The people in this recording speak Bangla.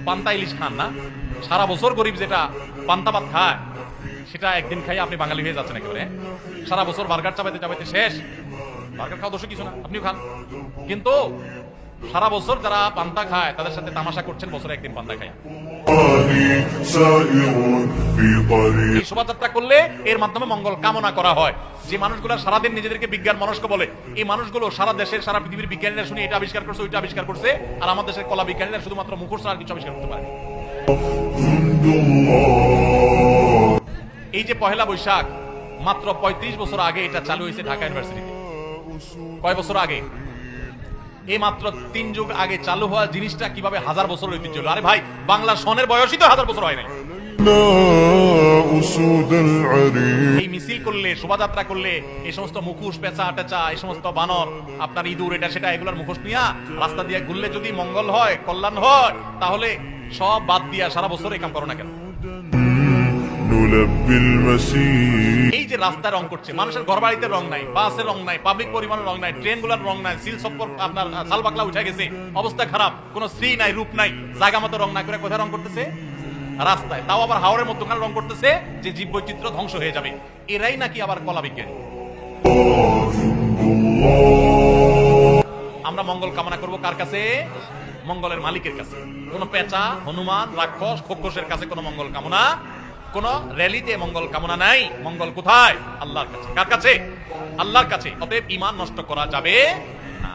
পান্তা ইলিশ খান না, সারা বছর গরিব যেটা পান্তা ভাত খায় সেটা একদিন খাই আপনি বাঙালি হয়ে যাচ্ছেন একেবারে। সারা বছর বার্গার চাবাইতে চাবাইতে শেষ। বার্গার খাওয়া দোষ কিছু না, আপনিও খান, কিন্তু সারা বছর যারা পান্তা খায় তাদের সাথে তামাশা করছেন বছরে একদিন পান্তা খায়। এই শোভাযাত্রা করলে এর মাধ্যমে মঙ্গল কামনা করা হয়। যে মানুষগুলো সারাদিন নিজেদেরকে বিজ্ঞান মনস্ক বলে, এই মানুষগুলো সারা দেশের সারা পৃথিবীর বিজ্ঞানীরা শুনে এটা আবিষ্কার করছে ওইটা আবিষ্কার করছে, আর আমাদের দেশের কলা বিজ্ঞানীরা শুধুমাত্র মুখোশ আর কিছু আবিষ্কার করতে পারে। এই যে পহেলা বৈশাখ মাত্র 35 বছর আগে এটা চালু হয়েছে ঢাকা ইউনিভার্সিটিতে। কয় বছর আগে? এই মাত্র 3 যুগ আগে চালু হওয়া জিনিসটা কিভাবে 1000 বছর ঐতিহ্য হলো? আরে ভাই, বাংলা সনের বয়সই তো 1000 বছর হয় নাই। এই মিছিল করলে, শোভাযাত্রা করলে এই সমস্ত মুখোশ, পেঁচা টেচা, এই সমস্ত বানর, আপনার ইঁদুর, এটা সেটা, এগুলোর মুখোশ নিয়ে রাস্তা দিয়ে ঘুরলে যদি মঙ্গল হয়, কল্যাণ হয়, তাহলে সব বাদ দিয়া সারা বছর এই কাম করো না কেন? এই যে রাস্তায় রং করছে, মানুষের ঘর বাড়িতে রং নাই, বাসের রং নাই, পাবলিক পরিবহনের রং নাই, ট্রেন গুলার রং নাই, সিল সপ্পর আপনার সালবাকলা উঠে গেছে, অবস্থা খারাপ, কোনো শ্রী নাই, রূপ নাই, জায়গা মতো রং নাই করে কোথায় রং করতেছে? রাস্তায়। তাও আবার হাওড়ের মধ্যখানে রং করতেছে যে জীব বৈচিত্র্য ধ্বংস হয়ে যাবে। এরাই নাকি আবার কলা বিজ্ঞানী। আমরা মঙ্গল কামনা করব কার কাছে? মঙ্গলের মালিকের কাছে। কোন পেঁচা, হনুমান, রাক্ষস, খোকসের কাছে কোন মঙ্গল কামনা, কোন র্যালিতে মঙ্গল কামনা নাই। মঙ্গল কোথায়? আল্লাহর কাছে। কার কাছে? আল্লাহর কাছে। অতএব ঈমান নষ্ট করা যাবে না।